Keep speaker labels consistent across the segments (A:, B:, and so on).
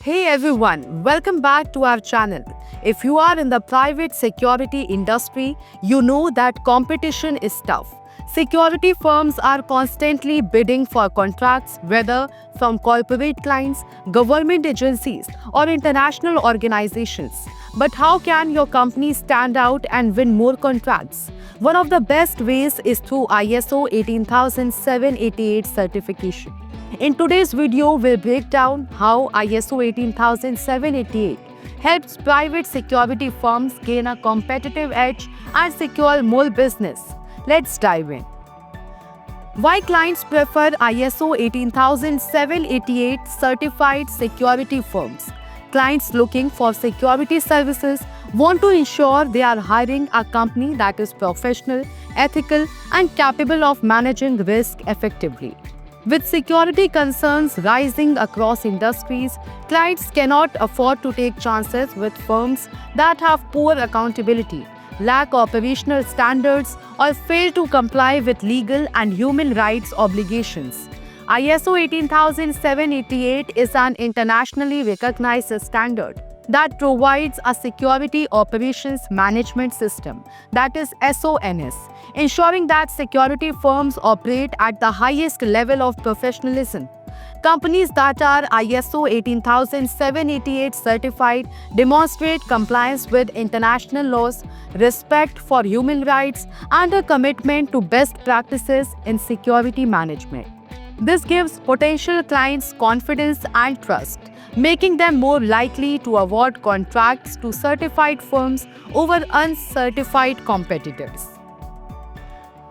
A: Hey everyone, welcome back to our channel. If you are in the private security industry, you know that competition is tough. Security firms are constantly bidding for contracts, whether from corporate clients, government agencies, or international organizations. But how can your company stand out and win more contracts? One of the best ways is through ISO 18788 certification. In today's video, we'll break down how ISO 18788 helps private security firms gain a competitive edge and secure more business. Let's dive in. Why clients prefer ISO 18788 certified security firms? Clients looking for security services want to ensure they are hiring a company that is professional, ethical, and capable of managing risk effectively. With security concerns rising across industries, clients cannot afford to take chances with firms that have poor accountability, lack operational standards, or fail to comply with legal and human rights obligations. ISO 18788 is an internationally recognized standard that provides a security operations management system, that is SONS, ensuring that security firms operate at the highest level of professionalism. Companies that are ISO 18788 certified demonstrate compliance with international laws, respect for human rights, and a commitment to best practices in security management. This gives potential clients confidence and trust, making them more likely to award contracts to certified firms over uncertified competitors.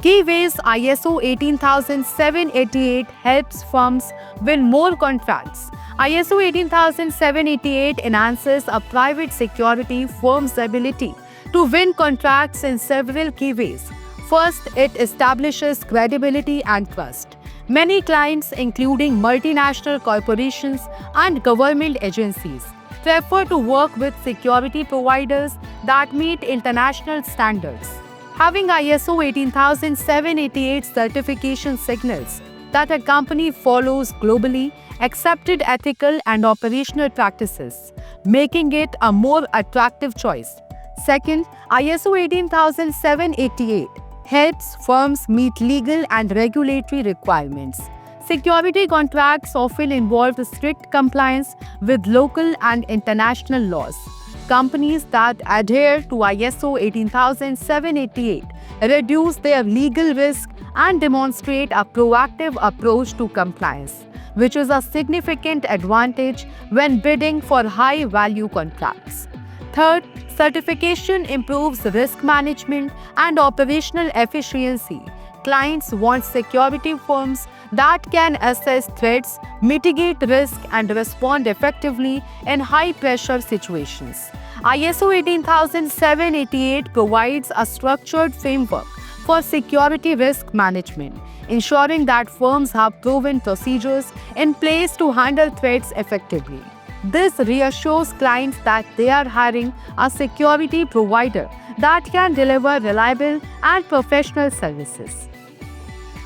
A: Key ways ISO 18788 helps firms win more contracts. ISO 18788 enhances a private security firm's ability to win contracts in several key ways. First, it establishes credibility and trust. Many clients, including multinational corporations and government agencies, prefer to work with security providers that meet international standards. Having ISO 18788 certification signals that a company follows globally accepted ethical and operational practices, making it a more attractive choice. Second, ISO 18788 helps firms meet legal and regulatory requirements. Security contracts often involve strict compliance with local and international laws. Companies that adhere to ISO 18788 reduce their legal risk and demonstrate a proactive approach to compliance, which is a significant advantage when bidding for high-value contracts. Third, certification improves risk management and operational efficiency. Clients want security firms that can assess threats, mitigate risk, and respond effectively in high-pressure situations. ISO 18788 provides a structured framework for security risk management, ensuring that firms have proven procedures in place to handle threats effectively. This reassures clients that they are hiring a security provider that can deliver reliable and professional services.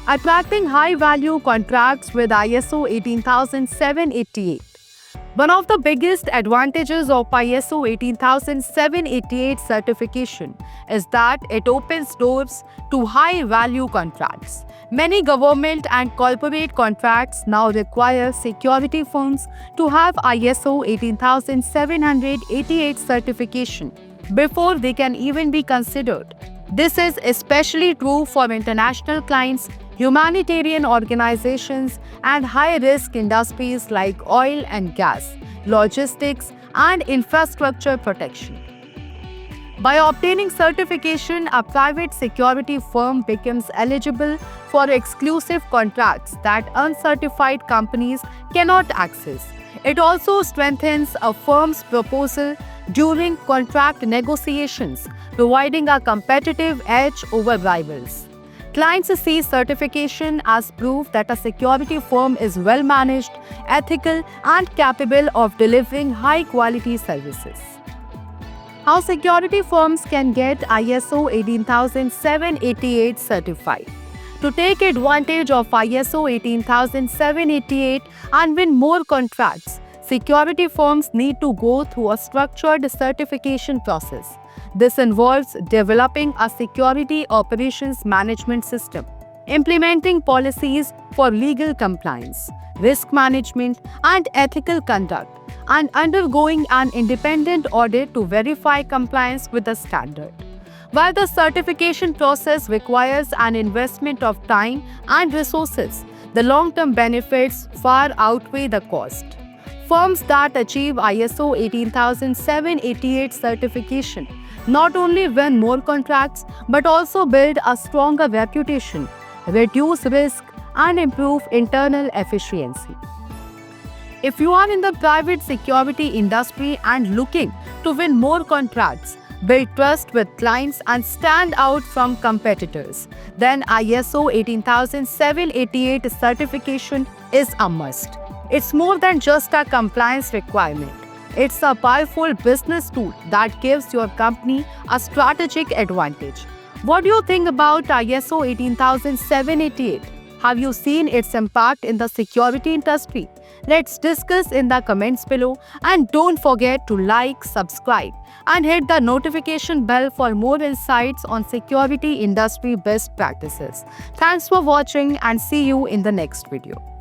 A: Attracting high-value contracts with ISO 18788. One of the biggest advantages of ISO 18788 certification is that it opens doors to high-value contracts. Many government and corporate contracts now require security firms to have ISO 18788 certification before they can even be considered. This is especially true for international clients, humanitarian organizations, and high-risk industries like oil and gas, logistics, and infrastructure protection. By obtaining certification, a private security firm becomes eligible for exclusive contracts that uncertified companies cannot access. It also strengthens a firm's proposal during contract negotiations, providing a competitive edge over rivals. Clients see certification as proof that a security firm is well managed, ethical, and capable of delivering high-quality services. How security firms can get ISO 18788 certified. To take advantage of ISO 18788 and win more contracts, security firms need to go through a structured certification process. This involves developing a security operations management system, implementing policies for legal compliance, risk management, and ethical conduct, and undergoing an independent audit to verify compliance with the standard. While the certification process requires an investment of time and resources, the long-term benefits far outweigh the cost. Firms that achieve ISO 18788 certification not only win more contracts but also build a stronger reputation, reduce risk, and improve internal efficiency. If you are in the private security industry and looking to win more contracts, build trust with clients, and stand out from competitors, then ISO 18788 certification is a must. It's more than just a compliance requirement. It's a powerful business tool that gives your company a strategic advantage. What do you think about ISO 18788? Have you seen its impact in the security industry? Let's discuss in the comments below, and don't forget to like, subscribe, and hit the notification bell for more insights on security industry best practices. Thanks for watching and see you in the next video.